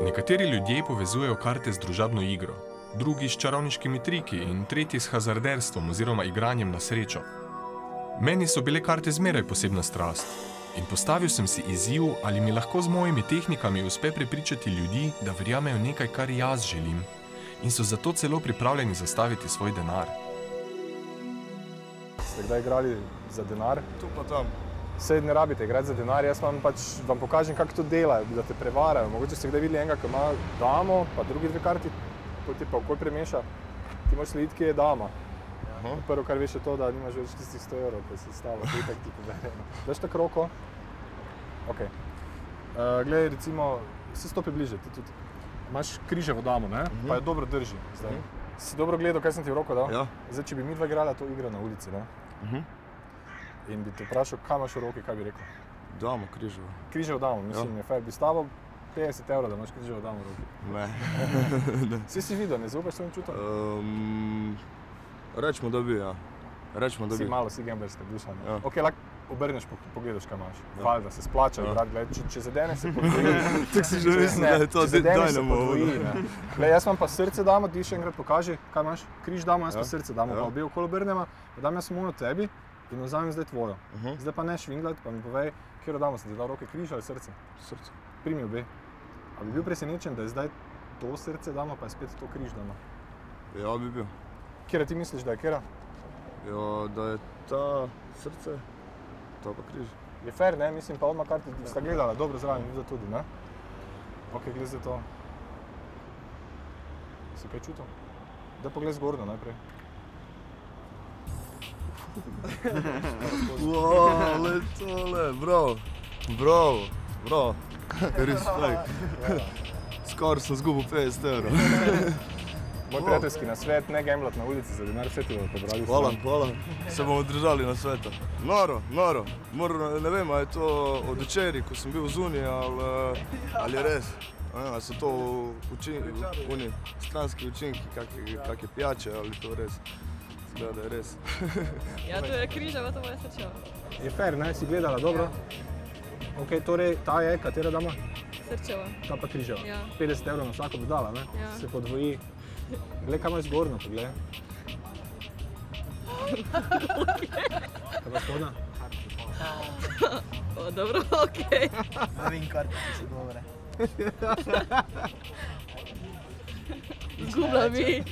Nekateri ljudje povezujejo karte z družabno igro, drugi s čarovniškimi triki in tretji s hazarderstvom oziroma igranjem na srečo. Meni so bile karte zmeraj posebna strast in postavil sem si izziv, ali mi lahko z mojimi tehnikami uspe prepričati ljudi, da verjamejo nekaj, kar jaz želim in so zato celo pripravljeni zastaviti svoj denar. Ste kdaj igrali za denar? Tu pa tam. Saj ne rabite igrati za denar, jaz vam pokažem, kako to delajo, da te prevarajo. Mogoče ste kdaj videli enega, ki ima damo, pa drugi dve karti, ko ti pa okoli premeša, ti moraš slediti, kje je dama. Prvo, kar veš, je to, da nimaš več tistih 100 evrov, ko si stalo, petek ti pobere. Veš tako roko? Ok. Glej, recimo, se stopi bliže, ti tudi. Imaš križevo damo, ne? Pa jo dobro drži zdaj. Si dobro gledal, kaj sem ti v roko dal? Ja. Zdaj, če bi midva igrala to igro na ulici, ne? In bi te vprašal, kaj imaš v roki, kaj bi rekel? Damo, križevo. Križevo damo, mislim, je fair. Bi stavil 50 evrov, da imaš križevo damo v roki. Ne. Si videl, ne zaupaš svojim čutom? Rečemo, da bi, ja. Rečemo, da bi. Si malo, si gamblerska duša, ne? Ja. Ok, lahko obrneš, pogledaš, kaj imaš. Valjda, se splača igrati, gledaj, če zadene se podvoji. Tako si že mislil, da je to, daj nam podvoji, ne. Glej, jaz vam pa srce damo, ti še enkrat pokaži, kaj imaš. Križ damo, jaz pa srce damo, pa obe okoli obrnemo, pa dam jaz samo ono tebi in vzamem zdaj tvojo. Zdaj pa ne švinglat, pa mi povej, kjero damo, sem ti dal roke križ ali srce? Srce. Primi obe. A bi bil presenečen, da je zdaj to srce damo, pa je spet to križ damo? Ja, bi bil. Kjera ti misliš, da je kjera? Ja, da je ta srce, ta pa križ. Je fair, ne? Mislim, pa odmah karti sta gledala, dobro zraven, videla tudi, ne? Ok, gled zdaj to. Si kaj čutil? Da pogled zgornjo najprej. Wow, le tole, bravo, respekt. Skoraj sem zgubil 50 evrov. Moj prijateljski nasvet, ne gamblat na ulici za denar, vse ti bodo pobrali. Hvala. Se bomo držali na sveta. Noro. Ne vem, ali je to od včeraj, ko sem bil zunaj, ali je res. Ali so to stranski učinki, kak je pijače, ali to res. Zgleda, da je res. Ja, to je križevo, to moje srčevo. Je fair, ne? Si gledala, dobro? Ok, torej, ta je, katera dama? Srčevo. Ta pa križeva. Ja. 50 evrov na vsako bi dala, ne? Ja. Se podvoji. Glej, kaj imaš zgornjo, poglej. Kaj pa spodnja? O, dobro, okej. Ne vem, karte so dobre. Zgubila bi.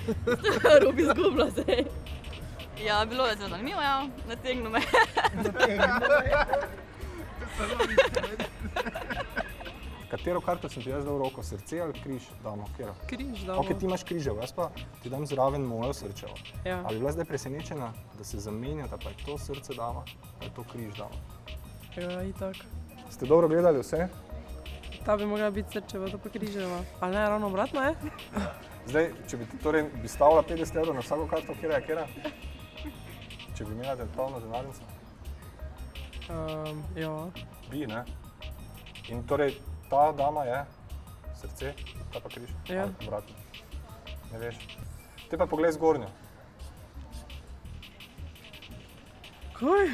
Robi zgubila zdaj. Ja, bilo je zelo zanimivo, ja. Nategnil me. Katero karto sem ti jaz dal v roko? Srce ali križ damo? Kjero? Križ damo. Ok, ti imaš križevo, jaz pa ti dam zraven mojo srčevo. Ja. Ali bi bila zdaj presenečena, da se zamenjata, pa je to srce dama, pa je to križ dama? Ja, itak. Ste dobro gledali vse? Ta bi mogla biti srčeva, to pa križeva. Ali ne, ravno obratno je? Zdaj, če bi torej bi stavila 50 evrov na vsako karto, kjera je kjera? Če bi imela polno denarnico? Ja. Bi, ne? In torej, ta dama je srce, ta pa križ? Ja. Ali obratno? Ne veš. Te pa poglej zgornjo. Kaj?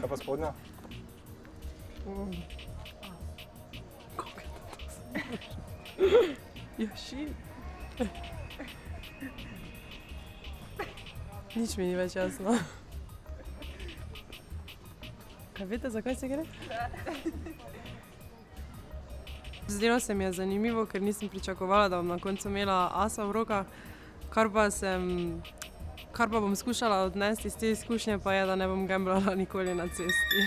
Kaj pa spodnja? Kako je to? Ja, shit. Nič mi ni več jasno. Kaj veste, zakaj se gre? Zdelo se mi je zanimivo, ker nisem pričakovala, da bom na koncu imela asa v rokah, kar pa bom skušala odnesti iz te izkušnje, pa je, da ne bom gamblala nikoli na cesti.